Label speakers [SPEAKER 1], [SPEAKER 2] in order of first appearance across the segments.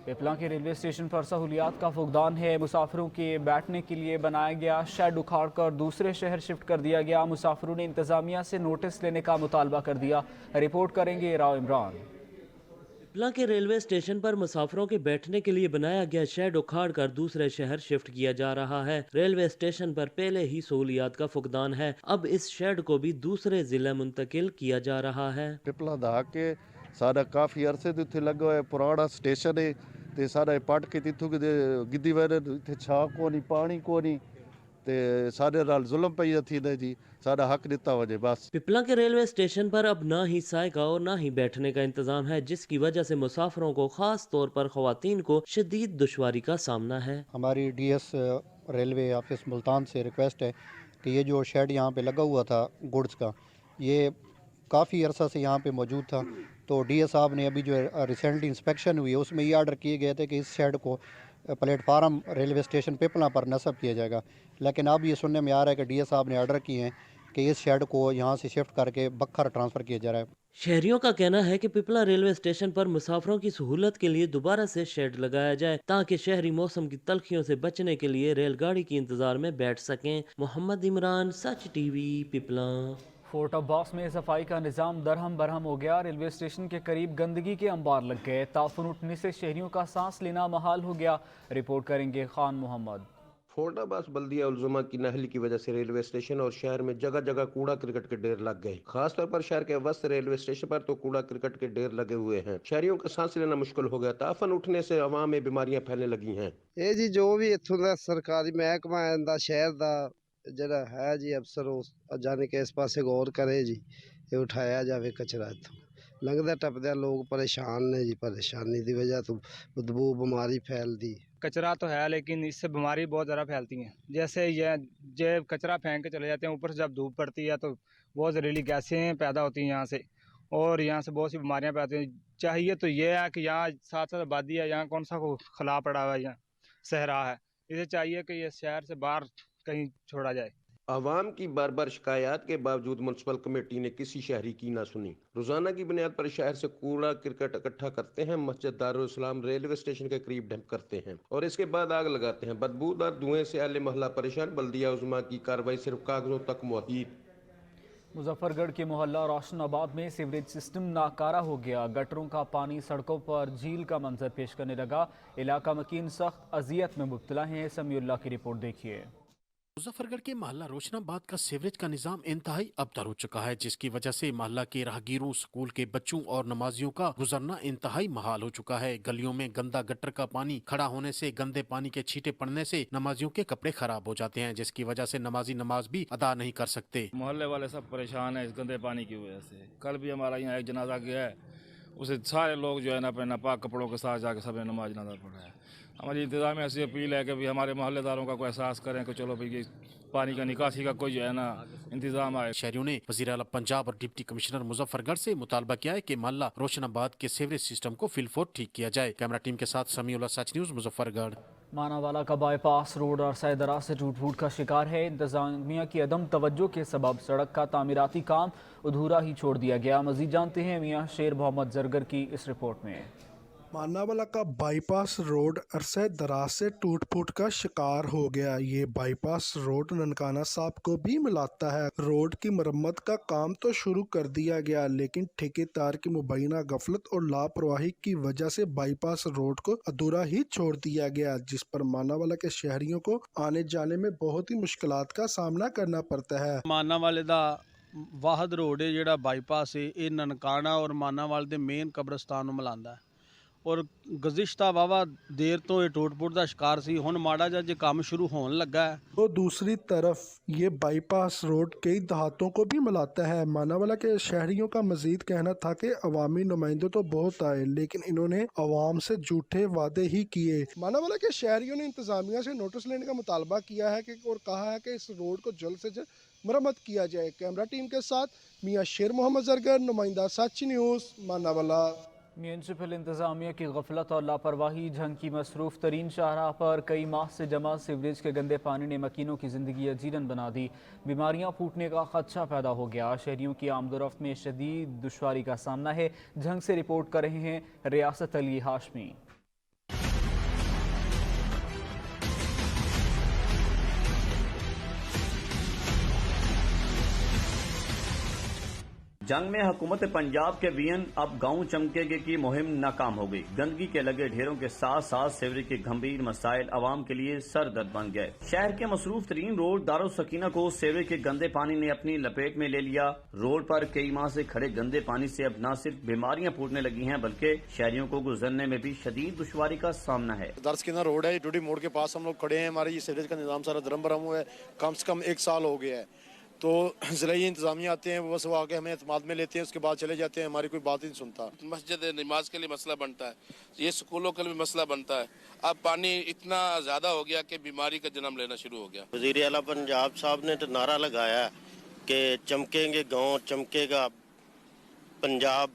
[SPEAKER 1] पिपला के railway station पर सहूलियात का फुकदान है। मुसाफिरों के बैठने के लिए बनाया गया शेड उखाड़कर दूसरे शहर शिफ्ट कर दिया गया। मुसाफिरों ने इंतजामिया से नोटिस लेने का मुतालबा कर दिया। रिपोर्ट करेंगे राव इमरान।
[SPEAKER 2] पिपला के रेलवे स्टेशन पर मुसाफिरों के बैठने के लिए बनाया गया शेड उखाड़ कर दूसरे शहर शिफ्ट किया जा रहा है। रेलवे स्टेशन पर पहले ही सहूलियात का फुकदान है, अब इस शेड को भी दूसरे जिले मुंतकिल किया जा रहा है।
[SPEAKER 3] पिपला दा के सारा काफ़ी अरसे तो इत्थे लगा हुआ है, पुराना स्टेशन है ते सारा पट के इत्थों गिद्दी वैर इत्थे छा को नहीं पानी को नहीं ते सारे नाल जुल्म पई थी ने जी, सारा हक दिता वजे बस।
[SPEAKER 2] पिपला के रेलवे स्टेशन पर अब ना ही साए का और ना ही बैठने का इंतजाम है, जिसकी वजह से मुसाफिरों को खास तौर पर खवातीन को शदीद दुश्वारी का सामना है।
[SPEAKER 4] हमारी डीएस रेलवे ऑफिस मुल्तान से रिक्वेस्ट है कि ये जो शेड यहाँ पे लगा हुआ था गुड्स का, ये काफ़ी अरसा से यहाँ पे मौजूद था, तो डीएस साहब ने अभी जो रिसेंटली इंस्पेक्शन हुई है उसमें ये आर्डर किए गए थे कि इस शेड को प्लेटफार्म रेलवे स्टेशन पिपला पर नस्ब किया जाएगा। लेकिन अब ये सुनने में आ रहा है कि डीएस साहब ने आर्डर किए हैं कि इस शेड को यहाँ से शिफ्ट करके बखर ट्रांसफ़र किया जा रहा है।
[SPEAKER 2] शहरियों का कहना है कि पिपला रेलवे स्टेशन पर मुसाफिरों की सहूलत के लिए दोबारा से शेड लगाया जाए, ताकि शहरी मौसम की तलखियों से बचने के लिए रेलगाड़ी की इंतजार में बैठ सकें। मोहम्मद इमरान, सच टीवी, पिपला।
[SPEAKER 1] फोर्ट अब्बास में सफाई का निज़ाम दरहम बरहम हो गया। रेलवे स्टेशन के करीब गंदगी के अंबार लग गए। ताफुन उठने से शहरियों का सांस लेना महाल हो गया। रिपोर्ट करेंगे खान मोहम्मद।
[SPEAKER 5] फोर्ट अब्बास बल्दिया उलजुमा की नाहली की वजह से रेलवे स्टेशन और शहर में जगह जगह कूड़ा क्रिकेट के ढेर लग गए। खासतौर पर शहर के वस्त रेलवे स्टेशन पर तो कूड़ा क्रिकेट के ढेर लगे हुए हैं। शहरियों का सांस लेना मुश्किल हो गया। ताफन उठने से अवाम में बीमारियां फैलने लगी हैं।
[SPEAKER 6] ਇਹ ਜੀ ਜੋ ਵੀ ਇੱਥੋਂ ਦਾ ਸਰਕਾਰੀ ਮਹਿਕਮਾ ਦਾ ਸ਼ਹਿਰ ਦਾ ਜਿਹੜਾ ਹੈ ਜੀ ਅਫਸਰ ਉਸ ਜਾਣੇ ਕਿ ਇਸ ਪਾਸੇ ਗੌਰ ਕਰੇ ਜੀ, ਇਹ ਉਠਾਇਆ ਜਾਵੇ ਕਚਰਾ ਇੱਥੋਂ। ਲੰਘਦੇ ਟੱਪਦੇ ਲੋਕ ਪਰੇਸ਼ਾਨ ਨੇ ਜੀ, परेशानी की वजह तो बदबू बीमारी फैलती।
[SPEAKER 7] कचरा तो है लेकिन इससे बीमारी बहुत ज़्यादा फैलती हैं। जैसे ये कचरा फेंक के चले जाते हैं, ऊपर से जब धूप पड़ती है तो बहुत जहरीली गैसें पैदा होती हैं यहाँ से, और यहाँ से बहुत सी बीमारियाँ पैदा होती हैं। चाहिए तो ये है कि यहाँ साथ साथ आबादी है, यहाँ कौन सा को खला पड़ा हुआ है, यहाँ सहरा है, इसे चाहिए कि ये शहर से बाहर कहीं छोड़ा जाए।
[SPEAKER 5] आवाम की बार बार शिकायत के बावजूद म्यूनसिपल कमेटी ने किसी शहरी की ना सुनी। रोजाना की बुनियाद पर शहर से कूड़ा क्रिकेट इकट्ठा करते हैं, मस्जिद दारुल इस्लाम रेलवे स्टेशन के करीब डंप करते हैं और इसके बाद आग लगाते हैं। बदबूदार धुएं से अहले मोहल्ला परेशान। बल्दिया उज़्मा की कार्रवाई सिर्फ कागजों तक मुहदूद।
[SPEAKER 1] मुजफ्फरगढ़ के मोहल्ला रोशनाबाद में सीवरेज सिस्टम नाकारा हो गया। गटरों का पानी सड़कों पर झील का मंजर पेश करने लगा। इलाका मकीन सख्त अजियत में मुब्तला हैं। समीउल्लाह की रिपोर्ट देखिए।
[SPEAKER 8] मुजफ्फरगढ़ के मोहल्ला रोशनाबाद का सीवरेज का निजाम इंतहाई अबतर हो चुका है, जिसकी वजह से मोहल्ला के राहगीरों, स्कूल के बच्चों और नमाजियों का गुजरना इंतहाई महाल हो चुका है। गलियों में गंदा गटर का पानी खड़ा होने से गंदे पानी के छींटे पड़ने से नमाजियों के कपड़े खराब हो जाते हैं, जिसकी वजह से नमाजी नमाज भी अदा नहीं कर सकते।
[SPEAKER 9] मोहल्ले वाले सब परेशान है इस गंदे पानी की वजह से। कल भी हमारा यहाँ एक जनाजा गया है, उसे सारे लोग जो है ना अपने नापाक कपड़ों के साथ जाकर सब नमाज नजर पड़ा है। हमारी इंतजाम ऐसी अपील है कि भी हमारे मोहल्लेदारों का कोई एहसास करें कि चलो भाई पानी का निकासी का कोई जो है ना इंतजाम आए।
[SPEAKER 8] शहरियों ने वज़ीर आला पंजाब और डिप्टी कमिश्नर मुजफ्फरगढ़ से मुतालबा किया है कि मोहल्ला रोशनाबाद के सीवरेज सिस्टम को फिलफोट ठीक किया जाए। कैमरा टीम के साथ समीउल्लाह, सच न्यूज़, मुजफ्फरगढ़।
[SPEAKER 1] मानावाला का बाईपास रोड और सैदरा से टूट फूट का शिकार है। इंतजामिया की अदम तवज्जो के सबब सड़क का तामीराती काम अधूरा ही छोड़ दिया गया। मजीद जानते हैं मियां शेर मोहम्मद जरगर की इस रिपोर्ट में।
[SPEAKER 10] मानावाला का बाईपास रोड अरसे दराज से टूट फूट का शिकार हो गया। ये बाईपास रोड ननकाना साहब को भी मिलाता है। रोड की मरम्मत का काम तो शुरू कर दिया गया, लेकिन ठेकेदार की मुबैना गफलत और लापरवाही की वजह से बाईपास रोड को अधूरा ही छोड़ दिया गया, जिस पर मानावाला के शहरियों को आने जाने में बहुत ही मुश्किलात का सामना करना पड़ता है।
[SPEAKER 11] मानावाले दा वाहद रोड है जिहड़ा बाईपास है, ये ननकाना और मानावाल दे मेन कब्रिस्तान नूं मिलांदा है और गुज़िश्ता वावा देर तो ये टूट फूट का शिकार सी। हुण माड़ा जिहा जे काम शुरू होने लगा है।
[SPEAKER 10] तो दूसरी तरफ ये बाईपास रोड कई देहातों को भी मिलाता है। मानावाला के शहरियों का मजीद कहना था कि अवामी नुमाइंदे तो बहुत आए, लेकिन इन्होंने अवाम से झूठे वादे ही किए। मानावाला के शहरियों ने इंतजामिया से नोटिस लेने का मुतालबा किया है और कहा है कि इस रोड को जल्द से जल्द मरम्मत किया जाए। कैमरा टीम के साथ मियां शेर मोहम्मद जरगर, नुमाइंदा सच न्यूज़, मानावाला।
[SPEAKER 1] म्यूनसिपल इंतजामिया की गफलत और लापरवाही झंग की मसरूफ़ तरीन शाहराह पर कई माह से जमा सीवरेज के गंदे पानी ने मकीनों की ज़िंदगी अजीरन बना दी। बीमारियां फूटने का खदशा पैदा हो गया। शहरियों की आमदोरफ्त में शदीद दुश्वारी का सामना है। झंग से रिपोर्ट कर रहे हैं रियासत अली हाशमी।
[SPEAKER 12] जंग में हुकूमत पंजाब के वीएन अब गांव चमकेगे की मुहिम नाकाम हो गई। गंदगी के लगे ढेरों के साथ साथ सीवरेज के गंभीर मसाइल आवाम के लिए सरदर्द बन गए। शहर के मसरूफ तरीन रोड दारुल सकीना को सीवरेज के गंदे पानी ने अपनी लपेट में ले लिया। रोड पर कई माह से खड़े गंदे पानी से अब न सिर्फ बीमारियां फूटने लगी हैं बल्कि शहरियों को गुजरने में भी शदीद दुश्वारी का सामना है।
[SPEAKER 13] दारुल सकीना रोड है, टूटी मोड़ के पास हम लोग खड़े हैं। हमारे ये सीवरेज का निजाम सारा दरम बरम हुआ है, कम से कम 1 साल हो गया है। तो ज़िले इंतजामिया आते हैं, बस वो आके हमें एतमाद में लेते हैं, उसके बाद चले जाते हैं, हमारी कोई बात ही नहीं सुनता।
[SPEAKER 14] मस्जिद नमाज के लिए मसला बनता है, ये स्कूलों के लिए मसला बनता है। अब पानी इतना ज़्यादा हो गया कि बीमारी का जन्म लेना शुरू हो गया।
[SPEAKER 15] वज़ीर आला पंजाब साहब ने तो नारा लगाया कि चमकेंगे गाँव, चमकेगा पंजाब,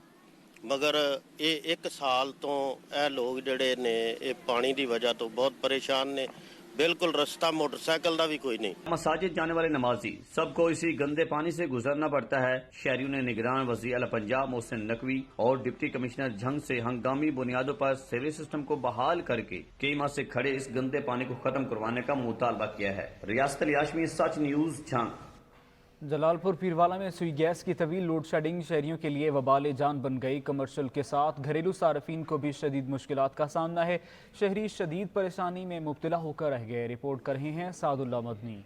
[SPEAKER 15] मगर ये 1 साल तो ये लोग जड़े ने ये पानी की वजह तो बहुत परेशान ने। बिल्कुल रास्ता मोटरसाइकिल का भी कोई नहीं।
[SPEAKER 12] मसाजिद जाने वाले नमाजी सबको इसी गंदे पानी से गुजरना पड़ता है। शहरियों ने निगरान वज़ीर आला पंजाब मोहसिन नकवी और डिप्टी कमिश्नर झंग से हंगामी बुनियादों पर सीवरेज सिस्टम को बहाल करके कई माह से खड़े इस गंदे पानी को खत्म करवाने का मुतालबा किया है। रियासत अली हाशमी, सच न्यूज़, झंग।
[SPEAKER 1] जलालपुर पीरवाला में सुई गैस की तवील लोड शेडिंग शहरियों के लिए वबाल जान बन गई। कमर्शियल के साथ घरेलू सार्फिन को भी शदीद मुश्किलात का सामना है। शहरी शदीद परेशानी में मुब्तला होकर रह गए। रिपोर्ट कर रहे हैं सादुल्ला मदनी।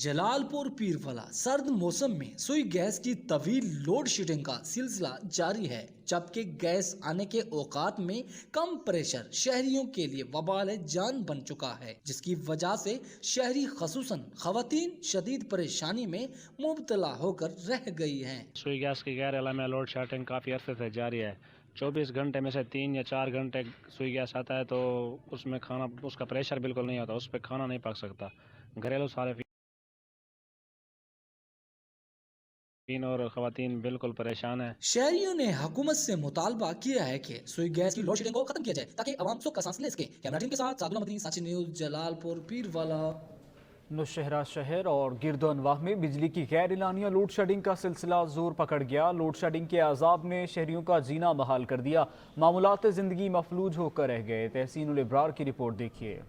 [SPEAKER 16] जलालपुर पीरवाला सर्द मौसम में सुई गैस की तवील लोड शेडिंग का सिलसिला जारी है, जबकि गैस आने के औकात में कम प्रेशर शहरियों के लिए वबाल जान बन चुका है, जिसकी वजह से शहरी खसूसन खवातीन शदीद परेशानी में मुब्तला होकर रह गई हैं।
[SPEAKER 17] सुई गैस की गैर इलामे लोड शेडिंग काफ़ी अरसे से जारी है। 24 घंटे में से 3 या 4 घंटे सुई गैस आता है तो उसमें खाना, उसका प्रेशर बिल्कुल नहीं होता, उस पर खाना नहीं पक सकता। घरेलू सारे और खवातीन बिल्कुल परेशान है।
[SPEAKER 16] शहरियों ने हुकूमत से मुतालबा किया है कि सुई गैस की लोड शेडिंग को खत्म किया जाए ताकि आवाम सुख का सांस ले सके। कैमरा टीम के साथ सादुल्ला मदनी, सच न्यूज़, जलालपुर पीरवाला।
[SPEAKER 1] नौशहरा शहर और गिरदोनवाह में बिजली की गैर एलानिया लोड शेडिंग का सिलसिला जोर पकड़ गया। लोड शेडिंग के अजाब ने शहरियों का जीना बहाल कर दिया। मामूलात जिंदगी मफलूज होकर रह गए। तहसीन इब्रार की रिपोर्ट देखिए।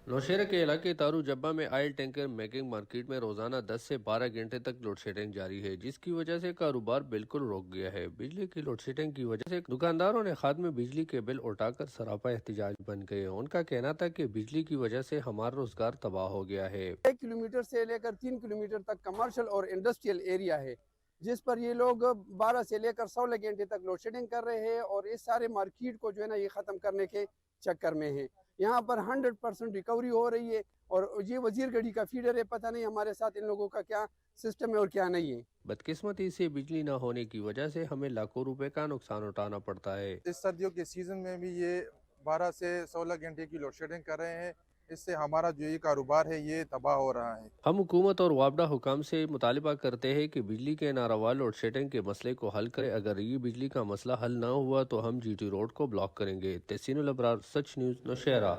[SPEAKER 18] नौशहरा के इलाके तारू जब्बा में ऑयल टैंकर मेकिंग मार्केट में रोजाना 10 से 12 घंटे तक लोड शेडिंग जारी है, जिसकी वजह से कारोबार बिल्कुल रुक गया है। बिजली की लोड शेडिंग की वजह से दुकानदारों ने खाद में बिजली के बिल उठाकर सरापा एहतजाज बन गए। उनका कहना था कि बिजली की वजह से हमारा रोजगार तबाह हो गया है।
[SPEAKER 19] 1 किलोमीटर से लेकर 3 किलोमीटर तक कमर्शियल और इंडस्ट्रियल एरिया है, जिस पर ये लोग 12 से लेकर 16 घंटे तक लोड शेडिंग कर रहे हैं और इस सारे मार्केट को जो है ना ये ख़त्म करने के चक्कर में है। यहाँ पर 100% रिकवरी हो रही है और ये वजीर गढ़ी का फीडर है, पता नहीं हमारे साथ इन लोगों का क्या सिस्टम है और क्या नहीं है।
[SPEAKER 18] बदकिस्मती से बिजली न होने की वजह से हमें लाखों रुपए का नुकसान उठाना पड़ता है।
[SPEAKER 20] इस सर्दियों के सीजन में भी ये 12 से 16 घंटे की लोड शेडिंग कर रहे हैं, इससे हमारा जो ये कारोबार है ये तबाह हो रहा है। हम
[SPEAKER 18] हुकूमत और वापडा हुकाम से मुतालिबा करते हैं कि बिजली के नारवा लोड शेडिंग के मसले को हल करे। अगर ये बिजली का मसला हल न हुआ तो हम GT रोड को ब्लॉक करेंगे। तहसीन अबरार, सच न्यूज़, नौशहरा।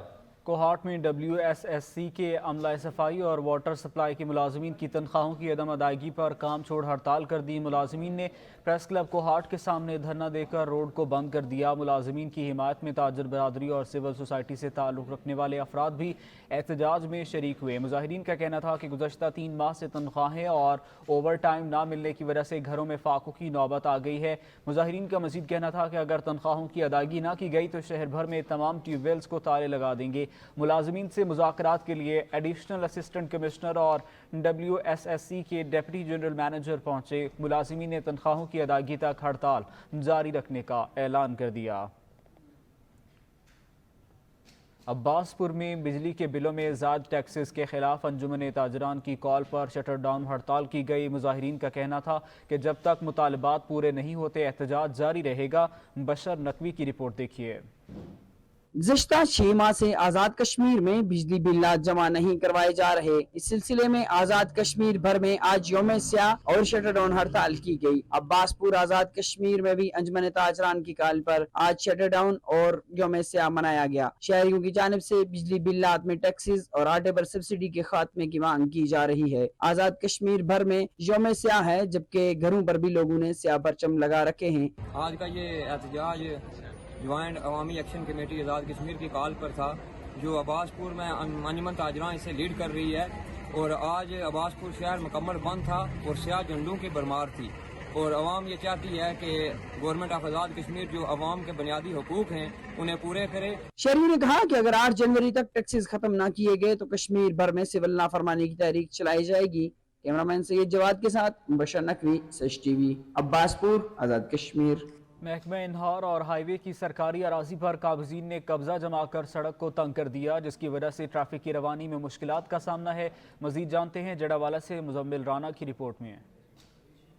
[SPEAKER 1] कोहाट में WSSC के अमला सफाई और वाटर सप्लाई के मुलाजमीन की तनख्वाहों की अदम अदायगी पर काम छोड़ हड़ताल कर दी। मुलाजमीन ने प्रेस क्लब कोहाट के सामने धरना देकर रोड को बंद कर दिया। मुलाजमीन की हिमायत में ताजर बरादरी और सिविल सोसाइटी से ताल्लुक़ रखने वाले अफराद भी एहतजाज में शरीक हुए। मुजाहिरीन का कहना था कि गुज़श्ता 3 माह से तनख्वाहें और ओवर टाइम ना मिलने की वजह से घरों में फाकों की नौबत आ गई है। मुजाहिरीन का मजीद कहना था कि अगर तनख्वाहों की अदायगी ना की गई तो शहर भर में तमाम ट्यूबवेल्स को ताले लगा देंगे। मुलाजमीन से मुज़ाकरात के लिए एडिशनल असिस्टेंट कमिश्नर और WSSC के डिप्टी जनरल मैनेजर पहुंचे। मुलाजमीन ने तनख्वाहों की अदायगी तक हड़ताल जारी रखने का ऐलान कर दिया। अब्बासपुर में बिजली के बिलों में ज़ायद टैक्सेस के खिलाफ अंजुमन ताजरान की कॉल पर शटर डाउन हड़ताल की गई। मुजाहिरीन का कहना था कि जब तक मुतालबात पूरे नहीं होते एहतजाज जारी रहेगा। बशर नकवी की रिपोर्ट देखिए।
[SPEAKER 21] गुज़श्ता 6 माह से आज़ाद कश्मीर में बिजली बिल जमा नहीं करवाए जा रहे। इस सिलसिले में आज़ाद कश्मीर भर में आज यौम स्याह और शटर डाउन हड़ताल की गई। अब्बासपुर आज़ाद कश्मीर में भी अंजुमन ताजरान की कॉल पर आज शटर डाउन और यौम स्याह मनाया गया। शहरियों की जानिब से बिजली बिल में टैक्सेस और आटे पर सब्सिडी के खात्मे की मांग की जा रही है। आज़ाद कश्मीर भर में यौम स्याह है, जबकि घरों पर भी लोगों ने स्याह परचम लगा रखे हैं।
[SPEAKER 22] आज का ये एहतजाज ज्वाइंट अवामी एक्शन कमेटी आज़ाद कश्मीर की कॉल पर था, जो अब्बासपुर में अंजुमन ताजरान इसे लीड कर रही है। और आज अब्बासपुर शहर मुकम्मल बंद था और स्याह झंडों की भरमार थी। اور عوام یہ چاہتی ہے کہ گورنمنٹ آف آزاد کشمیر جو عوام کے بنیادی حقوق ہیں انہیں پورے کرے۔
[SPEAKER 21] شہریوں نے کہا کہ اگر 8 جنوری تک ٹیکسز ختم نہ کیے گئے تو کشمیر بھر میں سول نافرمانی کی تحریک چلائی جائے گی۔ کیمرامین سید جواد کے ساتھ مبشر نقوی، سچ ٹی وی، عباس پور، آزاد کشمیر۔
[SPEAKER 1] محکمہ انہار اور ہائی وے کی سرکاری اراضی پر قابضین نے قبضہ جما کر سڑک کو تنگ کر دیا، جس کی وجہ سے ٹریفک کی روانی میں مشکلات کا سامنا ہے۔ مزید جانتے ہیں جڑاوالا سے مزمل رانا کی رپورٹ میں۔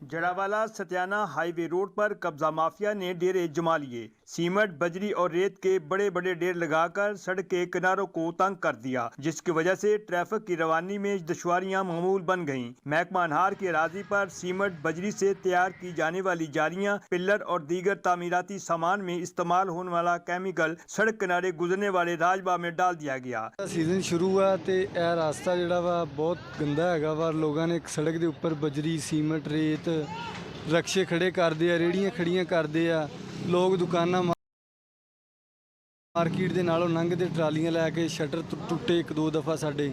[SPEAKER 3] جڑاوالا ستیانہ ہائی وے روڈ پر قبضہ مافیا نے ڈیرے جما لیے، سیمنٹ، بجری اور ریت کے بڑے بڑے ڈیر لگا کر سڑک کے کناروں کو تنگ کر دیا، جس کی وجہ سے ٹریفک کی روانی میں دشواریاں معمول بن گئیں۔ محکمہ انہار کی اراضی پر سیمنٹ، بجری سے تیار کی جانے والی جالیاں، پلر اور دیگر تعمیراتی سامان میں استعمال ہونے والا کیمیکل سڑک کنارے گزرنے والے راجبا میں ڈال دیا گیا۔
[SPEAKER 4] سیزن شروع ہوا تے اے راستہ جڑا وا بہت گندا ہے گا، لوگوں نے سڑک دے اوپر بجری، سیمنٹ، ریت رکشے کھڑے کر دیا، ریڑیاں کھڑیاں کر دیا، لوگ دکاناں مارکیٹ دے نالوں لنگ دے ٹرالیاں لے کے شٹر ٹوٹے ایک دو دفعہ ساڈے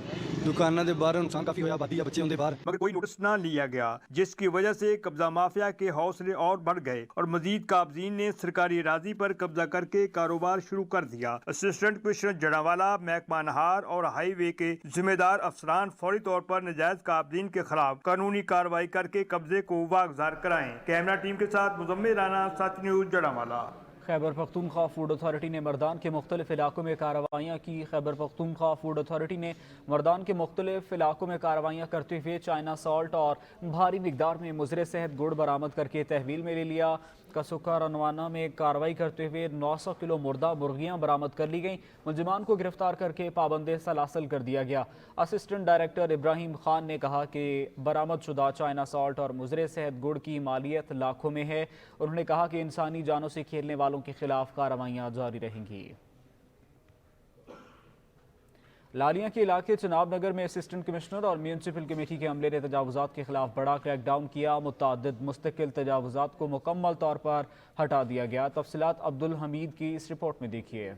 [SPEAKER 4] دکاناں دے باہر نقصان کافی ہویا، آبادی بچے ہوندے باہر،
[SPEAKER 3] مگر کوئی نوٹس نہ لیا گیا، جس کی وجہ سے قبضہ مافیا کے حوصلے اور بڑھ گئے اور مزید قابضین نے سرکاری اراضی پر قبضہ کر کے کاروبار شروع کر دیا۔ اسسٹنٹ کمشنر جڑاوالا، محکمہ انہار اور ہائی وے کے ذمہ دار افسران فوری طور پر ناجائز قابضین کے خلاف قانونی کارروائی کر کے قبضے کو واگزار کرائیں۔ کیمرہ ٹیم کے ساتھ مزمل رانا، سچ news, جڑاوالا۔
[SPEAKER 1] Khyber Pakhtunkhwa food authority نے مردان کے مختلف علاقوں میں کارروائیاں کی۔ خیبر پختونخوا فوڈ اتھارٹی نے مردان کے مختلف علاقوں میں کارروائیاں کرتے ہوئے چائنا سالٹ اور بھاری مقدار میں مضر صحت گڑ برآمد کر کے تحویل میں لے لیا۔ کسوکا رنوانہ میں کارروائی کرتے ہوئے 900 کلو مردہ مرغیاں برآمد کر لی گئیں۔ ملزمان کو گرفتار کر کے پابند سلاسل کر دیا گیا۔ اسسٹنٹ ڈائریکٹر ابراہیم خان نے کہا کہ برآمد شدہ چائنا سالٹ اور مضر صحت گڑ کی مالیت لاکھوں میں ہے۔ انہوں نے کہا کہ انسانی جانوں سے کھیلنے والوں کے خلاف کارروائیاں جاری رہیں گی۔ لالیاں کے علاقے چناب نگر میں اسسٹنٹ کمشنر اور میونسپل کمیٹی کے عملے نے تجاوزات کے خلاف بڑا کریک ڈاؤن کیا۔ متعدد مستقل تجاوزات کو مکمل طور پر ہٹا دیا گیا۔ تفصیلات عبدالحمید کی اس رپورٹ میں دیکھیے۔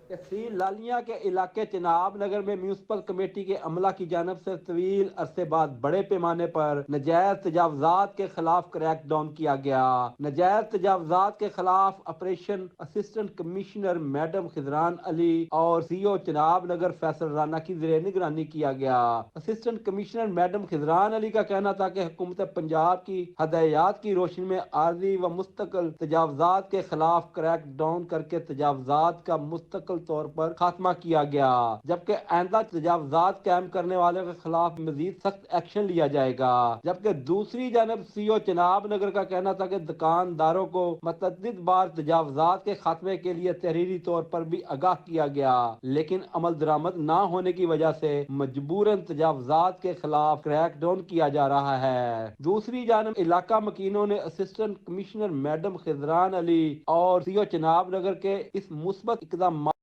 [SPEAKER 23] تحصیل لالیاں کے علاقے چناب نگر میں میونسپل کمیٹی کے عملہ کی جانب سے طویل عرصے بعد بڑے پیمانے پر ناجائز تجاوزات کے خلاف کریک ڈاؤن کیا گیا۔ ناجائز تجاوزات کے خلاف آپریشن اسسٹنٹ کمشنر میڈم خضران علی اور سی او چناب نگر فیصل رانا کی زیر نگرانی کیا گیا۔ اسسٹنٹ کمشنر میڈم خضران علی کا کہنا تھا کہ حکومت پنجاب کی ہدایات کی روشنی میں عارضی و مستقل تجاوزات کے خلاف کریک ڈاؤن کر کے تجاوزات کا مستقل طور پر خاتمہ کیا گیا، جبکہ آئندہ تجاوزات قائم کرنے والوں کے خلاف مزید سخت ایکشن لیا جائے گا۔ جبکہ دوسری جانب سی او چناب نگر کا کہنا تھا کہ دکانداروں کو متعدد بار تجاوزات کے خاتمے کے لیے تحریری طور پر بھی آگاہ کیا گیا، لیکن عمل درآمد نہ ہونے کی وجہ سے مجبوراً تجاوزات کے خلاف کریک ڈاؤن کیا جا رہا ہے۔ دوسری جانب علاقہ مکینوں نے اسسٹنٹ کمشنر میڈم خضران علی اور سی او چناب نگر کے اس مثبت اقدامات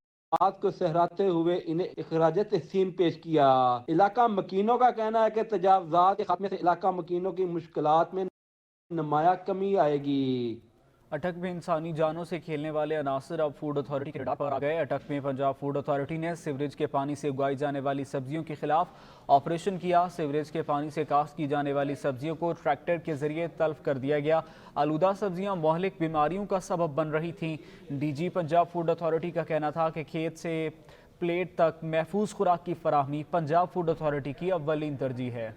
[SPEAKER 23] کو سہراتے ہوئے انہیں اخراج تحسین پیش کیا۔ علاقہ مکینوں کا کہنا ہے کہ تجاوزات کے خاتمے سے علاقہ مکینوں کی مشکلات میں نمایاں کمی آئے گی۔
[SPEAKER 1] اٹک میں انسانی جانوں سے کھیلنے والے عناصر اب فوڈ اتھارٹی کے رڈار پر آ گئے۔ اٹک میں پنجاب فوڈ اتھارٹی نے سیوریج کے پانی سے اگائی جانے والی سبزیوں کے خلاف آپریشن کیا۔ سیوریج کے پانی سے کاشت کی جانے والی سبزیوں کو ٹریکٹر کے ذریعے تلف کر دیا گیا۔ آلودہ سبزیاں مہلک بیماریوں کا سبب بن رہی تھیں۔ D G Punjab food authority کا کہنا تھا کہ کھیت سے پلیٹ تک محفوظ خوراک کی فراہمی پنجاب فوڈ اتھارٹی کی اولین ترجیح ہے۔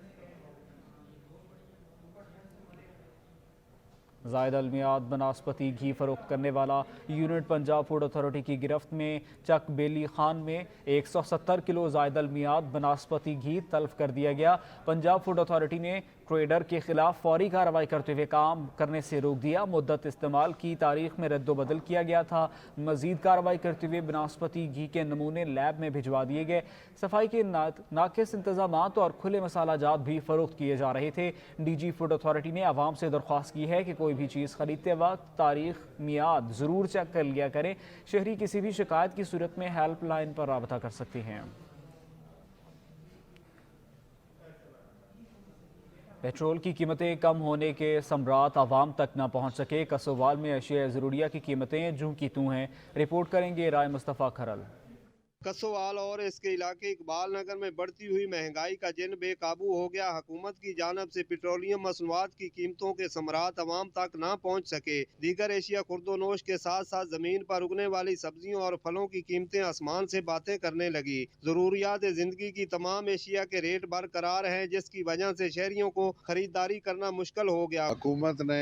[SPEAKER 1] زائد المیعاد بناسپتی گھی فروخت کرنے والا یونٹ پنجاب فوڈ اتھارٹی کی گرفت میں۔ چک بیلی خان میں 170 کلو زائد المیعاد بناسپتی گھی تلف کر دیا گیا۔ پنجاب فوڈ اتھارٹی نے ٹریڈر کے خلاف فوری کارروائی کرتے ہوئے کام کرنے سے روک دیا۔ مدت استعمال کی تاریخ میں رد و بدل کیا گیا تھا۔ مزید کارروائی کرتے ہوئے بناسپتی گھی کے نمونے لیب میں بھجوا دیے گئے۔ صفائی کے ناقص انتظامات اور کھلے مسالہ جات بھی فروخت کیے جا رہے تھے۔ ڈی جی فوڈ اتھارٹی نے عوام سے درخواست کی ہے کہ کوئی بھی چیز خریدتے وقت تاریخ میعاد ضرور چیک کر لیا کریں۔ شہری کسی بھی شکایت کی صورت میں ہیلپ لائن پر رابطہ کر سکتے ہیں۔ پیٹرول کی قیمتیں کم ہونے کے ثمرات عوام تک نہ پہنچ سکے۔ کسووال میں اشیاء ضروریہ کی قیمتیں جوں کی توں ہیں۔ رپورٹ کریں گے رائے مصطفیٰ کھرل۔
[SPEAKER 2] कसोवाल और इसके इलाके इकबाल नगर में बढ़ती हुई महंगाई का जिन बेकाबू हो गया। हुकूमत की जानब से पेट्रोलियम मसनूआत की कीमतों के समरात अवाम तक ना पहुँच सके। दीगर एशिया खुर्दोनोश के साथ साथ जमीन पर उगने वाली सब्जियों और फलों की कीमतें आसमान से बातें करने लगी। जरूरियात जिंदगी की तमाम एशिया के रेट बरकरार हैं, जिसकी वजह से शहरियों को खरीदारी करना मुश्किल हो गया।
[SPEAKER 6] हुकूमत ने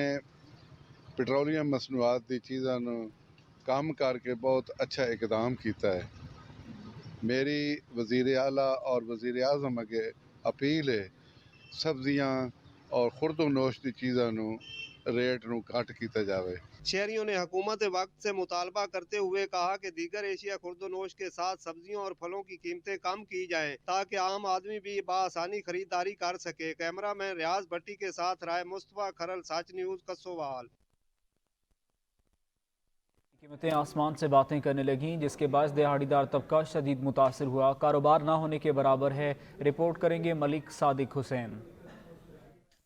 [SPEAKER 6] पेट्रोलियम मसनूआत की चीज़ों ਨੂੰ कम करके बहुत अच्छा इकदाम किया है। मेरी वज़ीर आला और वज़ीर आज़म अगे अपील है, सब्जियां और खुर्दोनोश की चीज़ों ਨੂੰ रेट ਨੂੰ घट किया जाए।
[SPEAKER 2] शहरियों ने हुकूमत वक्त से मुतालबा करते हुए कहा कि दीगर एशिया खुर्दोनोश के साथ सब्जियों और फलों की कीमतें कम की जाएं ताकि आम आदमी भी बासानी खरीदारी कर सके। कैमरामैन रियाज भट्टी के साथ राय मुस्तफा खरल, सच न्यूज़, कसोवाल।
[SPEAKER 1] कीमतें आसमान से बातें करने लगीं, जिसके बायस दिहाड़ीदार तबका शदीद मुतासर हुआ। कारोबार ना होने के बराबर है। रिपोर्ट करेंगे मलिक सादिक हुसैन।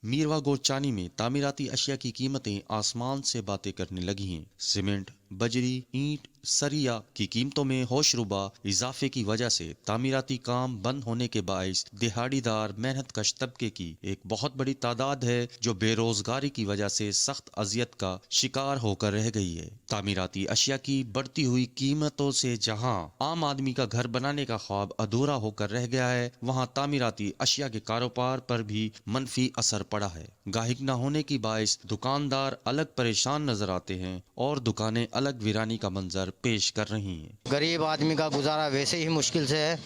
[SPEAKER 7] मीरवा गोरचानी में तामीराती अशिया की कीमतें आसमान से बातें करने लगी हैं। सीमेंट, बजरी, ईंट, सरिया की कीमतों में होशरुबा इजाफे की वजह से तामीराती काम बंद होने के बायस दिहाड़ीदार मेहनत कश तबके की एक बहुत बड़ी तादाद है जो बेरोजगारी की वजह से सख्त अजियत का शिकार होकर रह गई है। तामीराती अशिया की बढ़ती हुई कीमतों से जहां आम आदमी का घर बनाने का ख्वाब अधूरा होकर रह गया है, वहां तामीराती अशिया के कारोबार पर भी मनफी असर पड़ा है। गाहिक न होने की बायस दुकानदार अलग परेशान नजर आते हैं और दुकानें अलग वीरानी का मंजर पेश कर रही हैं।
[SPEAKER 24] गरीब आदमी का गुजारा वैसे ही मुश्किल से है।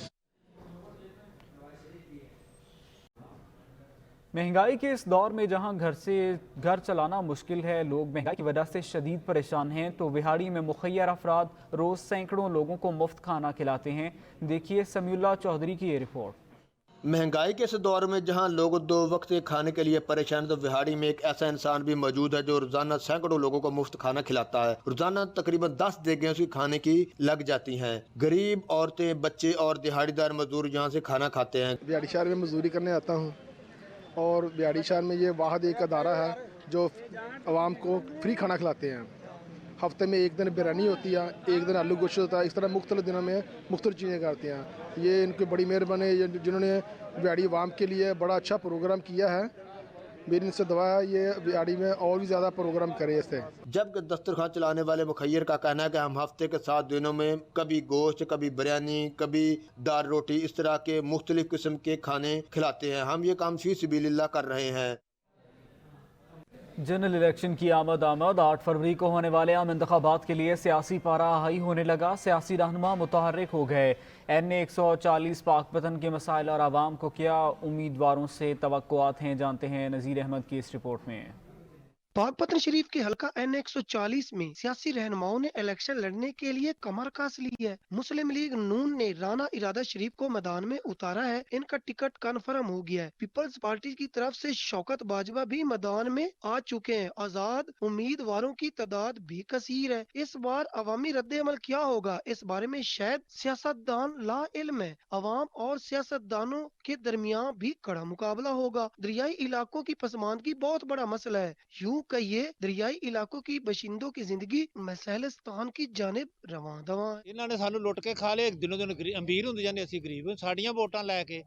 [SPEAKER 1] महंगाई के इस दौर में जहां घर से घर चलाना मुश्किल है, लोग महंगाई की वजह से शदीद परेशान हैं, तो विहाड़ी में मुखैर अफराद रोज सैकड़ों लोगों को मुफ्त खाना खिलाते हैं। देखिए समीउल्लाह चौधरी की ये रिपोर्ट।
[SPEAKER 3] महंगाई के इस दौर में जहां लोग दो वक्त के खाने के लिए परेशान, तो विहाड़ी में एक ऐसा इंसान भी मौजूद है जो रोजाना सैकड़ों लोगों को मुफ्त खाना खिलाता है। रोजाना तकरीबन 10 देगें उसकी खाने की लग जाती हैं। गरीब औरतें, बच्चे और दिहाड़ीदार मजदूर यहाँ से खाना खाते हैं।
[SPEAKER 10] बिहाड़ी शहर में मजदूरी करने आता हूँ और बिहाड़ी शहर में ये वाहिद एक अदारा है जो आवाम को फ्री खाना खिलाते हैं। हफ्ते में एक दिन बिरयानी होती है, एक दिन आलू गोश्त होता है। इस तरह मुख्तलिफ दिनों में मुख्तलिफ चीज़ें करते हैं। ये इनकी बड़ी मेहरबानी है जिन्होंने बिहाड़ी आवाम के लिए बड़ा अच्छा प्रोग्राम किया है। मेरी इनसे दुआ है ये बिहाड़ी में और भी ज़्यादा प्रोग्राम करे इससे।
[SPEAKER 3] जबकि दस्तरखान चलाने वाले मुखैर का कहना है कि हम हफ्ते के 7 दिनों में कभी गोश्त, कभी बिरयानी, कभी दाल रोटी, इस तरह के मुख्तलिफ किस्म के खाने खिलाते हैं। हम ये काम फी सबिलिल्लाह कर रहे हैं।
[SPEAKER 1] जनरल इलेक्शन की आमद 8 फरवरी को होने वाले आम इंतखाबात के लिए सियासी पारा हाई होने लगा। सियासी रहनुमा मुतहर्रिक हो गए। NA 140 पाकपतन के मसाइल और आवाम को क्या उम्मीदवारों से तवक्कुआत हैं, जानते हैं नज़ीर अहमद की इस रिपोर्ट में।
[SPEAKER 25] पाकपतन शरीफ के हलका NA 140 में सियासी रहनुमाओं ने इलेक्शन लड़ने के लिए कमर कस ली है। मुस्लिम लीग नून ने राना इरादा शरीफ को मैदान में उतारा है। इनका टिकट कन्फर्म हो गया है। पीपल्स पार्टी की तरफ से शौकत बाजवा भी मैदान में आ चुके हैं। आजाद उम्मीदवारों की तादाद भी कसीर है। इस बार अवामी रद्द अमल क्या होगा, इस बारे में शायद सियासतदान ला इल्म है। अवाम और सियासतदानों के दरमियान भी कड़ा मुकाबला होगा। दरियाई इलाकों की पसमानदगी बहुत बड़ा मसला है। यूं कहिए दरियाई इलाकों की बशिंदों की जिंदगी मसैलस्तान की जानिब रवां दवां है।
[SPEAKER 26] इन्हों ने सानू लुट के खा ले, दिनों दिन अमीर होंदे जाने, असीं गरीब। साड़ियां वोटां लैके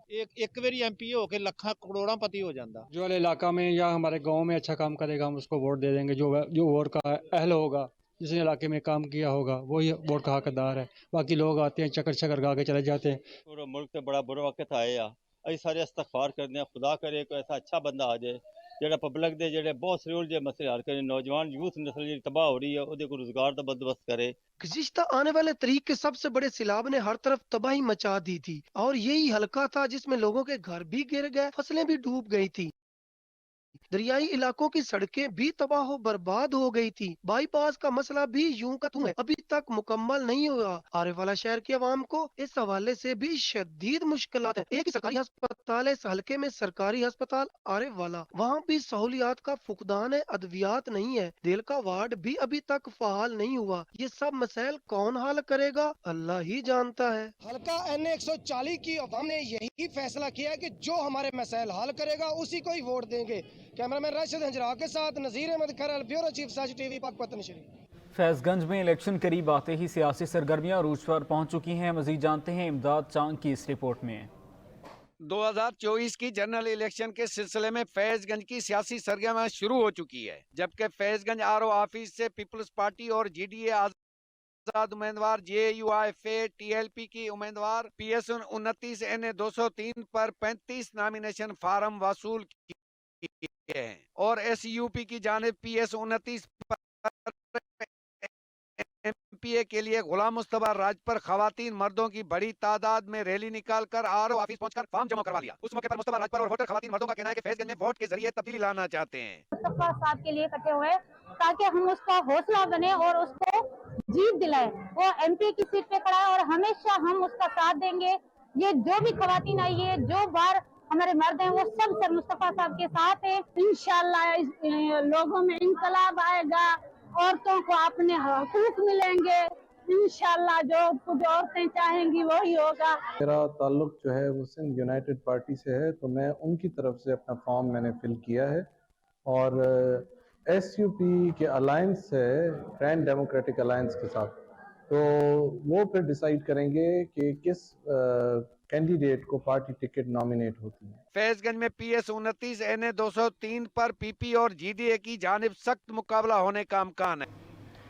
[SPEAKER 26] एक बारी MP हो के लखां करोड़ां पति हो जाता।
[SPEAKER 17] जो इलाका में या हमारे गांव में अच्छा काम करेगा हम उसको वोट दे देंगे। जो वोट का अहल होगा, जिसने इलाके में काम किया होगा, वही वोट का हकदार है। बाकी लोग आते हैं चक्कर गा के चले जाते हैं।
[SPEAKER 27] पूरा मुल्क से बड़ा बुरा वक्त आया। असीं सारे इस्तगफार करते हैं, खुदा करे कोई ऐसा अच्छा बंदा आ जाए ਜਿਹੜਾ ਪਬਲਿਕ ਦੇ ਜਿਹੜੇ ਬਹੁਤ ਸਾਰੇ ਉਲਝੇ ਮਸਲੇ ਹੱਲ ਕਰੇ। नौजवान यूथ नस्ल ਜਿਹੜੀ तबाह हो रही है ਉਹਦੇ को रोजगार का बंदोबस्त करे।
[SPEAKER 25] गुज़िश्ता आने वाले तरीक के सबसे बड़े सैलाब ने हर तरफ तबाही मचा दी थी और यही हलका था जिसमें लोगों के घर भी गिर गए, फसलें भी डूब गई थी। दरियाई इलाकों की सड़कें भी तबाह बर्बाद हो गई थी। बाईपास का मसला भी यूं का त्यों है, अभी तक मुकम्मल नहीं हुआ। आरे वाला शहर के अवाम को इस हवाले से भी शदीद मुश्किलात है। एक सरकारी अस्पताल है इस हल्के में, सरकारी अस्पताल आरे वाला, वहाँ भी सहूलियात का फुकदान है, अद्वियात नहीं है। दिल का वार्ड भी अभी तक फाल नहीं हुआ। ये सब मसाइल कौन हल करेगा, अल्लाह ही जानता है। हल्का NA 140 की अवाम ने यही फैसला किया है कि जो हमारे मसाइल हल करेगा उसी को ही वोट देंगे। कैमरामैन राशिद हंजरा के साथ नजीर अहमद खरल, ब्यूरो चीफ साज TV, पाकपतन शरीफ।
[SPEAKER 1] फैज़ गंज में इलेक्शन करीब आते ही सियासी सरगर्मियां अरूज पर पहुंच चुकी हैं। मजीद जानते हैं इमदाद चांग की इस रिपोर्ट में।
[SPEAKER 5] 2024 की जनरल इलेक्शन के सिलसिले में फैज़गंज की सियासी सरगर्मियां शुरू हो चुकी है, जबकि फैज़गंज आरओ ऑफिस से पीपल्स पार्टी और जीडीए आजाद उम्मीदवार JUIFA TLP की उम्मीदवार PS 29 NA 203 पर 35 नॉमिनेशन फार्म वसूल किए हैं और SUP की जानिब PS 29 पर MPA के लिए गुलाम मुस्तफा राज पर खवातीन मर्दों की बड़ी तादाद में रैली निकालकर आरओ ऑफिस पहुंचकर फॉर्म जमा करवा लिया। उस मौके पर मुस्तफा राज पर और वोटर खवातीन मर्दों का कहना है कि फैज़गंज में वोट के जरिए तब्दीली लाना चाहते हैं।
[SPEAKER 8] मुस्तफा साहब के लिए इकट्ठे हुए ताकि हम उसका हौसला बने और उसको जीत दिलाए। वो MP की सीट पे खड़ा है और हमेशा हम उसका साथ देंगे। ये जो भी खवातीन आई है, जो बार हमारे मर्द हैं, वो सब सर मुस्तफा साहब के साथ है। इंशाल्लाह लोगों में इंकलाब आएगा, औरतों को अपने हकूक मिलेंगे। इंशाल्लाह जो कुछ औरतें चाहेंगी वही होगा।
[SPEAKER 9] मेरा ताल्लुक जो है वो सिंध यूनाइटेड पार्टी से है, तो मैं उनकी तरफ से अपना फॉर्म मैंने फिल किया है और SUP के अलायंस है, ग्रैंड डेमोक्रेटिक अलायंस के साथ, तो वो फिर डिसाइड करेंगे कि किस कैंडिडेट को पार्टी टिकट नॉमिनेट होती है।
[SPEAKER 5] फैज़गंज में PS 29 NA 203 पर PP और GDA की जानिब सख्त मुकाबला होने का इम्कान है।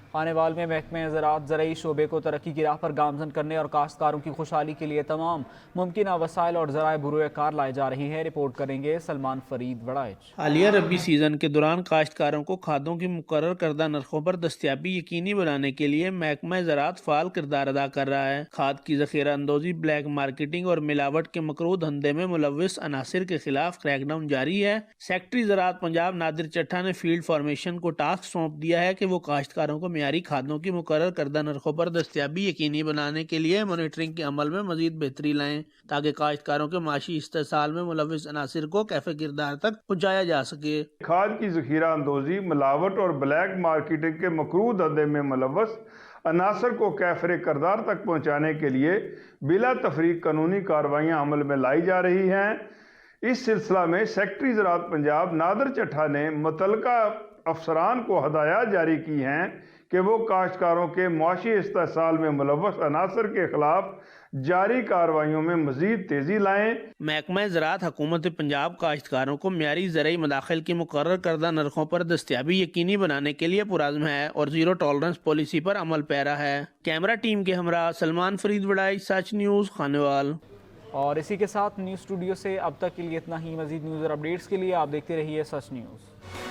[SPEAKER 1] खानेवाल में महकमे ज़राअत ज़रई शोबे को तरक्की की राह पर गामजन करने और काश्तकारों की खुशहाली के लिए तमाम मुमकिन वसाइल और ज़राए बुरुए कार लाई जा रही है। रिपोर्ट करेंगे सलमान फरीद बड़ाइच।
[SPEAKER 11] हालिया रबी सीजन के दौरान काश्तकारों को खादों की मुकर्रर करदा नरखों पर दस्तियाबी यकीनी बनाने के लिए महकमा ज़राअत फ़ाल किरदार अदा कर रहा है। खाद की ज़ख़ीरा अंदोज़ी, ब्लैक मार्केटिंग और मिलावट के मकरूह धंधे में मुलव्विस अनासिर के खिलाफ क्रैकडाउन जारी है। सेक्रेटरी ज़राअत पंजाब नादिर चट्ठा ने फील्ड फॉर्मेशन को टास्क सौंप दिया है कि वो काश्तकारों को मियारी खादों की मुकर्रर करदा नरखों पर दस्तियाबी यकीनी बनाने के लिए मॉनिटरिंग के अमल में मजीद बेहतरी लाएं, ताकि काश्तकारों के माशी इस्तेसाल में मुलव्विस अनासिर को कैफे किरदार तक पहुँचाया जा सके।
[SPEAKER 3] खाद की ज़ख़ीरा अंदोज़ी, मिलावट और ब्लैक मार्केटिंग के मकरूह धंधे में मुलव्वस अनासर को कैफरे किरदार तक पहुँचाने के लिए बिला तफरीक कानूनी कार्रवाइयाँ अमल में लाई जा रही हैं। इस सिलसिला में सेक्रेटरी ज़राअत पंजाब नादिर चट्ठा ने मुतल्लिका अफसरान को हदायत जारी की हैं कि वो काश्तकारों के मुआशी इस्तेसाल में मुलव्वस अनासर के खिलाफ जारी कार्रवाइयों में मजीद तेजी लाएं।
[SPEAKER 11] महकमा ज़राअत हुकूमत पंजाब काश्तकारों को मियारी ज़रई मदाखिल की मुकर्रर करदा नरखों पर दस्तियाबी यकीनी बनाने के लिए पुरज़्म है और ज़ीरो टॉलरेंस पॉलिसी पर अमल पैरा है। कैमरा टीम के हमरा सलमान फरीद बड़ाई, सच न्यूज़, खानेवाल।
[SPEAKER 1] और इसी के साथ न्यूज़ स्टूडियो से अब तक के लिए इतना ही। मजीद न्यूज़ और अपडेट्स के लिए आप देखते रहिए सच न्यूज़।